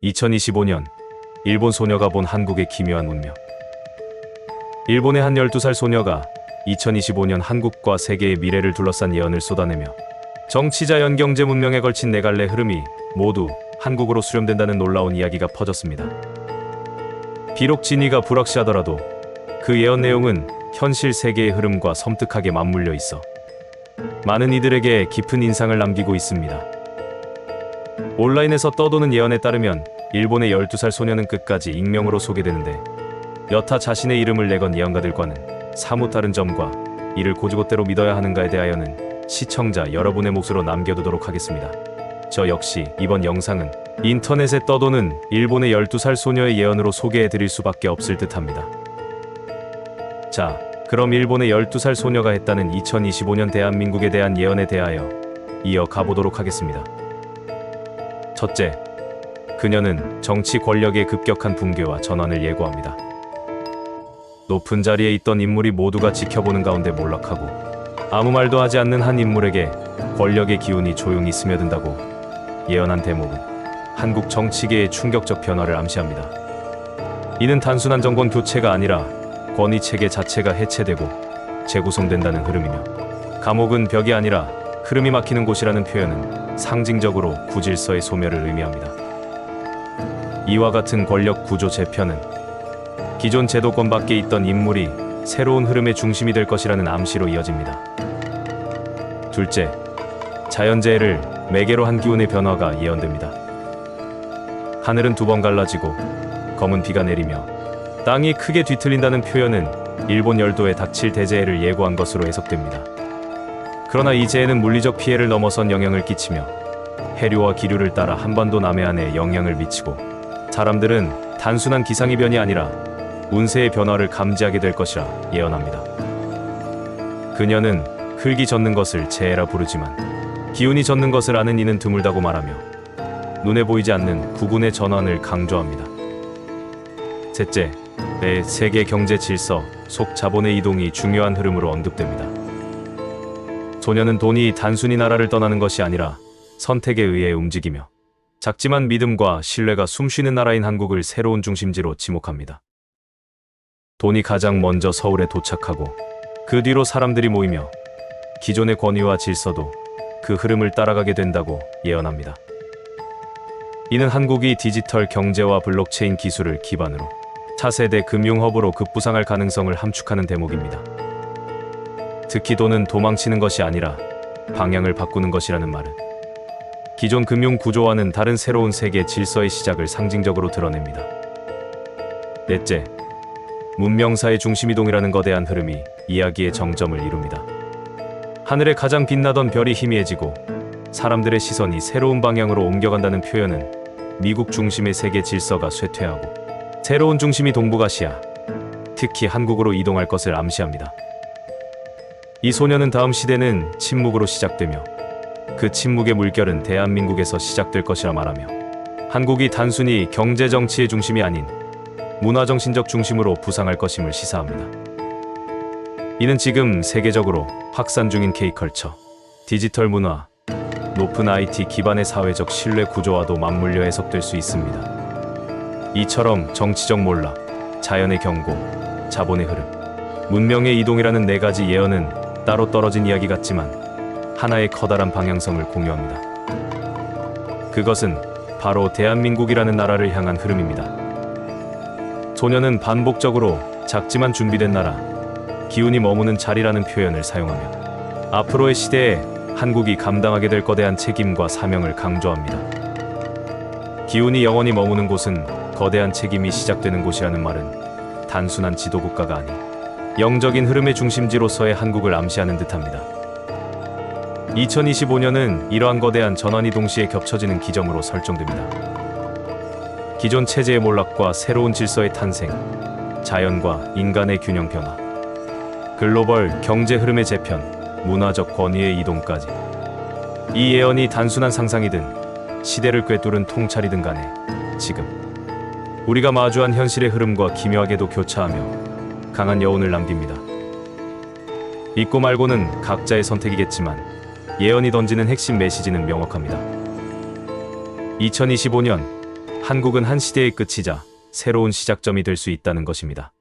2025년 일본 소녀가 본 한국의 기묘한 운명. 일본의 한 12살 소녀가 2025년 한국과 세계의 미래를 둘러싼 예언을 쏟아내며 정치, 자연, 경제, 문명에 걸친 네 갈래 흐름이 모두 한국으로 수렴된다는 놀라운 이야기가 퍼졌습니다. 비록 진위가 불확실하더라도 그 예언 내용은 현실 세계의 흐름과 섬뜩하게 맞물려 있어 많은 이들에게 깊은 인상을 남기고 있습니다. 온라인에서 떠도는 예언에 따르면 일본의 12살 소녀는 끝까지 익명으로 소개되는데 여타 자신의 이름을 내건 예언가들과는 사뭇 다른 점과 이를 곧이곧대로 믿어야 하는가에 대하여는 시청자 여러분의 몫으로 남겨두도록 하겠습니다. 저 역시 이번 영상은 인터넷에 떠도는 일본의 12살 소녀의 예언으로 소개해드릴 수밖에 없을 듯합니다. 자, 그럼 일본의 12살 소녀가 했다는 2025년 대한민국에 대한 예언에 대하여 이어가 보도록 하겠습니다. 첫째, 그녀는 정치 권력의 급격한 붕괴와 전환을 예고합니다. 높은 자리에 있던 인물이 모두가 지켜보는 가운데 몰락하고 아무 말도 하지 않는 한 인물에게 권력의 기운이 조용히 스며든다고 예언한 대목은 한국 정치계의 충격적 변화를 암시합니다. 이는 단순한 정권 교체가 아니라 권위 체계 자체가 해체되고 재구성된다는 흐름이며, 감옥은 벽이 아니라 흐름이 막히는 곳이라는 표현은 상징적으로 구질서의 소멸을 의미합니다. 이와 같은 권력 구조 재편은 기존 제도권 밖에 있던 인물이 새로운 흐름의 중심이 될 것이라는 암시로 이어집니다. 둘째, 자연재해를 매개로 한 기운의 변화가 예언됩니다. 하늘은 두 번 갈라지고 검은 비가 내리며 땅이 크게 뒤틀린다는 표현은 일본 열도에 닥칠 대재해를 예고한 것으로 해석됩니다. 그러나 이 재해는 물리적 피해를 넘어선 영향을 끼치며 해류와 기류를 따라 한반도 남해안에 영향을 미치고 사람들은 단순한 기상이변이 아니라 운세의 변화를 감지하게 될 것이라 예언합니다. 그녀는 흙이 젖는 것을 재해라 부르지만 기운이 젖는 것을 아는 이는 드물다고 말하며 눈에 보이지 않는 구군의 전환을 강조합니다. 셋째, 세계 경제 질서 속 자본의 이동이 중요한 흐름으로 언급됩니다. 소녀는 돈이 단순히 나라를 떠나는 것이 아니라 선택에 의해 움직이며 작지만 믿음과 신뢰가 숨쉬는 나라인 한국을 새로운 중심지로 지목합니다. 돈이 가장 먼저 서울에 도착하고 그 뒤로 사람들이 모이며 기존의 권위와 질서도 그 흐름을 따라가게 된다고 예언합니다. 이는 한국이 디지털 경제와 블록체인 기술을 기반으로 차세대 금융허브로 급부상할 가능성을 함축하는 대목입니다. 특히 돈은 도망치는 것이 아니라 방향을 바꾸는 것이라는 말은 기존 금융 구조와는 다른 새로운 세계 질서의 시작을 상징적으로 드러냅니다. 넷째, 문명사의 중심이동이라는 거대한 흐름이 이야기의 정점을 이룹니다. 하늘에 가장 빛나던 별이 희미해지고 사람들의 시선이 새로운 방향으로 옮겨간다는 표현은 미국 중심의 세계 질서가 쇠퇴하고 새로운 중심이 동북아시아, 특히 한국으로 이동할 것을 암시합니다. 이 소녀는 다음 시대는 침묵으로 시작되며 그 침묵의 물결은 대한민국에서 시작될 것이라 말하며 한국이 단순히 경제정치의 중심이 아닌 문화정신적 중심으로 부상할 것임을 시사합니다. 이는 지금 세계적으로 확산 중인 K컬처, 디지털 문화, 높은 IT 기반의 사회적 신뢰 구조와도 맞물려 해석될 수 있습니다. 이처럼 정치적 몰락, 자연의 경고, 자본의 흐름, 문명의 이동이라는 네 가지 예언은 따로 떨어진 이야기 같지만 하나의 커다란 방향성을 공유합니다. 그것은 바로 대한민국이라는 나라를 향한 흐름입니다. 소녀는 반복적으로 작지만 준비된 나라, 기운이 머무는 자리라는 표현을 사용하며 앞으로의 시대에 한국이 감당하게 될 거대한 책임과 사명을 강조합니다. 기운이 영원히 머무는 곳은 거대한 책임이 시작되는 곳이라는 말은 단순한 지도국가가 아닌 영적인 흐름의 중심지로서의 한국을 암시하는 듯합니다. 2025년은 이러한 거대한 전환이 동시에 겹쳐지는 기점으로 설정됩니다. 기존 체제의 몰락과 새로운 질서의 탄생, 자연과 인간의 균형 변화, 글로벌 경제 흐름의 재편, 문화적 권위의 이동까지 이 예언이 단순한 상상이든 시대를 꿰뚫은 통찰이든 간에 지금 우리가 마주한 현실의 흐름과 기묘하게도 교차하며 강한 여운을 남깁니다. 믿고 말고는 각자의 선택이겠지만 예언이 던지는 핵심 메시지는 명확합니다. 2025년 한국은 한 시대의 끝이자 새로운 시작점이 될 수 있다는 것입니다.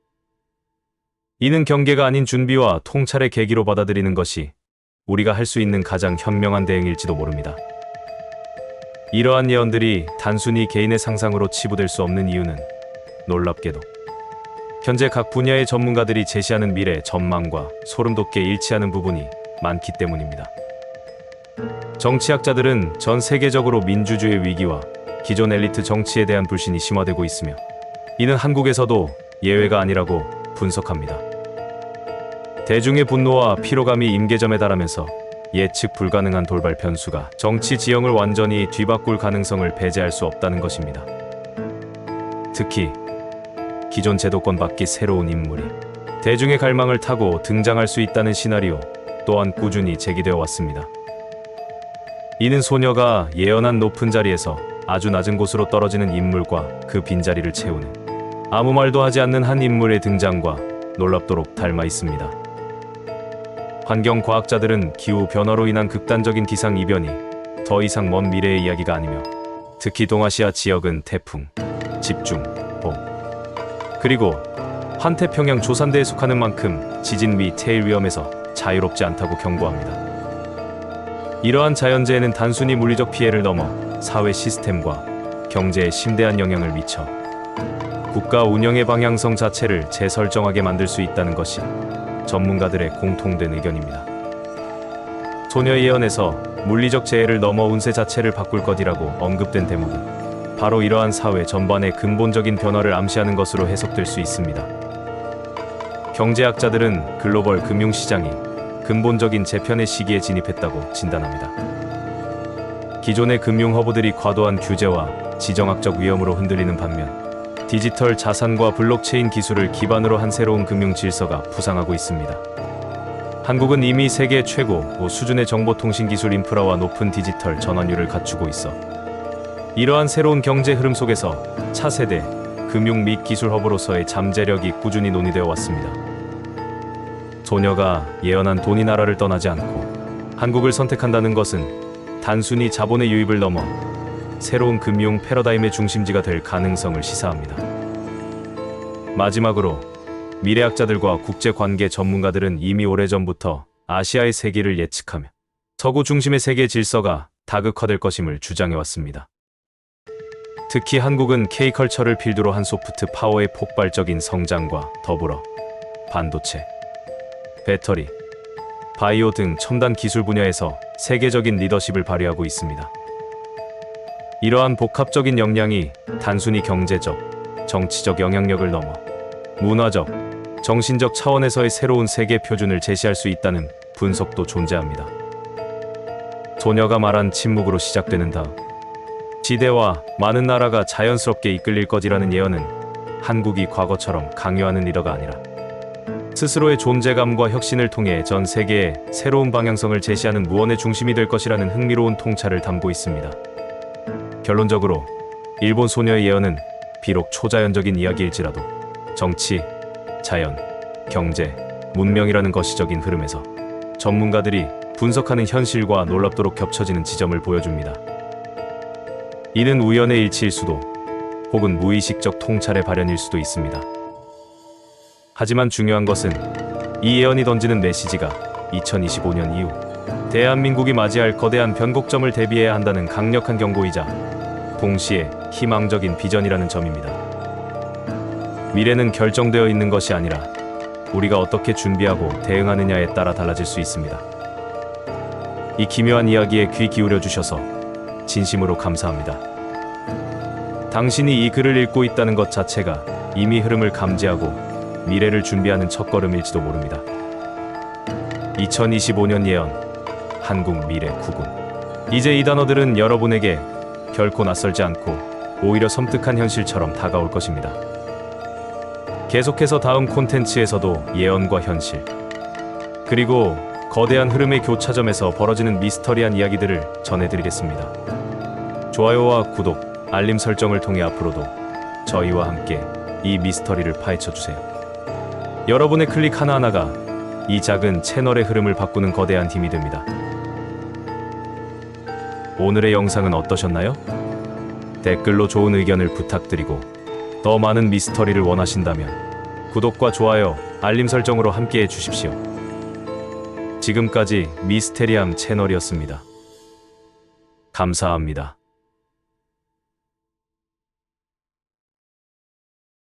이는 경계가 아닌 준비와 통찰의 계기로 받아들이는 것이 우리가 할 수 있는 가장 현명한 대응일지도 모릅니다. 이러한 예언들이 단순히 개인의 상상으로 치부될 수 없는 이유는 놀랍게도 현재 각 분야의 전문가들이 제시하는 미래 전망과 소름돋게 일치하는 부분이 많기 때문입니다. 정치학자들은 전 세계적으로 민주주의 위기와 기존 엘리트 정치에 대한 불신이 심화되고 있으며 이는 한국에서도 예외가 아니라고 분석합니다. 대중의 분노와 피로감이 임계점에 달하면서 예측 불가능한 돌발 변수가 정치 지형을 완전히 뒤바꿀 가능성을 배제할 수 없다는 것입니다. 특히 기존 제도권 밖의 새로운 인물이 대중의 갈망을 타고 등장할 수 있다는 시나리오 또한 꾸준히 제기되어 왔습니다. 이는 소녀가 예언한 높은 자리에서 아주 낮은 곳으로 떨어지는 인물과 그 빈자리를 채우는 아무 말도 하지 않는 한 인물의 등장과 놀랍도록 닮아 있습니다. 환경과학자들은 기후 변화로 인한 극단적인 기상 이변이 더 이상 먼 미래의 이야기가 아니며 특히 동아시아 지역은 태풍, 집중, 봄, 그리고 환태평양 조산대에 속하는 만큼 지진 및 태일 위험에서 자유롭지 않다고 경고합니다. 이러한 자연재해는 단순히 물리적 피해를 넘어 사회 시스템과 경제에 심대한 영향을 미쳐 국가 운영의 방향성 자체를 재설정하게 만들 수 있다는 것이 전문가들의 공통된 의견입니다. 소녀의 예언에서 물리적 재해를 넘어 운세 자체를 바꿀 것이라고 언급된 대목은 바로 이러한 사회 전반의 근본적인 변화를 암시하는 것으로 해석될 수 있습니다. 경제학자들은 글로벌 금융시장이 근본적인 재편의 시기에 진입했다고 진단합니다. 기존의 금융 허브들이 과도한 규제와 지정학적 위험으로 흔들리는 반면 디지털 자산과 블록체인 기술을 기반으로 한 새로운 금융 질서가 부상하고 있습니다. 한국은 이미 세계 최고 수준의 정보통신기술 인프라와 높은 디지털 전환율을 갖추고 있어 이러한 새로운 경제 흐름 속에서 차세대 금융 및 기술 허브로서의 잠재력이 꾸준히 논의되어 왔습니다. 소녀가 예언한 돈이 나라를 떠나지 않고 한국을 선택한다는 것은 단순히 자본의 유입을 넘어 새로운 금융 패러다임의 중심지가 될 가능성을 시사합니다. 마지막으로 미래학자들과 국제관계 전문가들은 이미 오래전부터 아시아의 세기를 예측하며 서구 중심의 세계 질서가 다극화될 것임을 주장해왔습니다. 특히 한국은 K컬처를 필두로 한 소프트 파워의 폭발적인 성장과 더불어 반도체, 배터리, 바이오 등 첨단 기술 분야에서 세계적인 리더십을 발휘하고 있습니다. 이러한 복합적인 역량이 단순히 경제적, 정치적 영향력을 넘어 문화적, 정신적 차원에서의 새로운 세계 표준을 제시할 수 있다는 분석도 존재합니다. 소녀가 말한 침묵으로 시작되는 다음 지대와 많은 나라가 자연스럽게 이끌릴 것이라는 예언은 한국이 과거처럼 강요하는 리더가 아니라 스스로의 존재감과 혁신을 통해 전 세계에 새로운 방향성을 제시하는 무언의 중심이 될 것이라는 흥미로운 통찰을 담고 있습니다. 결론적으로 일본 소녀의 예언은 비록 초자연적인 이야기일지라도 정치, 자연, 경제, 문명이라는 거시적인 흐름에서 전문가들이 분석하는 현실과 놀랍도록 겹쳐지는 지점을 보여줍니다. 이는 우연의 일치일 수도 혹은 무의식적 통찰의 발현일 수도 있습니다. 하지만 중요한 것은 이 예언이 던지는 메시지가 2025년 이후 대한민국이 맞이할 거대한 변곡점을 대비해야 한다는 강력한 경고이자 동시에 희망적인 비전이라는 점입니다. 미래는 결정되어 있는 것이 아니라 우리가 어떻게 준비하고 대응하느냐에 따라 달라질 수 있습니다. 이 기묘한 이야기에 귀 기울여 주셔서 진심으로 감사합니다. 당신이 이 글을 읽고 있다는 것 자체가 이미 흐름을 감지하고 미래를 준비하는 첫걸음일지도 모릅니다. 2025년 예언, 한국 미래 구군. 이제 이 단어들은 여러분에게 결코 낯설지 않고 오히려 섬뜩한 현실처럼 다가올 것입니다. 계속해서 다음 콘텐츠에서도 예언과 현실, 그리고 거대한 흐름의 교차점에서 벌어지는 미스터리한 이야기들을 전해드리겠습니다. 좋아요와 구독, 알림 설정을 통해 앞으로도 저희와 함께 이 미스터리를 파헤쳐주세요. 여러분의 클릭 하나하나가 이 작은 채널의 흐름을 바꾸는 거대한 힘이 됩니다. 오늘의 영상은 어떠셨나요? 댓글로 좋은 의견을 부탁드리고 더 많은 미스터리를 원하신다면 구독과 좋아요, 알림 설정으로 함께해 주십시오. 지금까지 미스테리함 채널이었습니다. 감사합니다.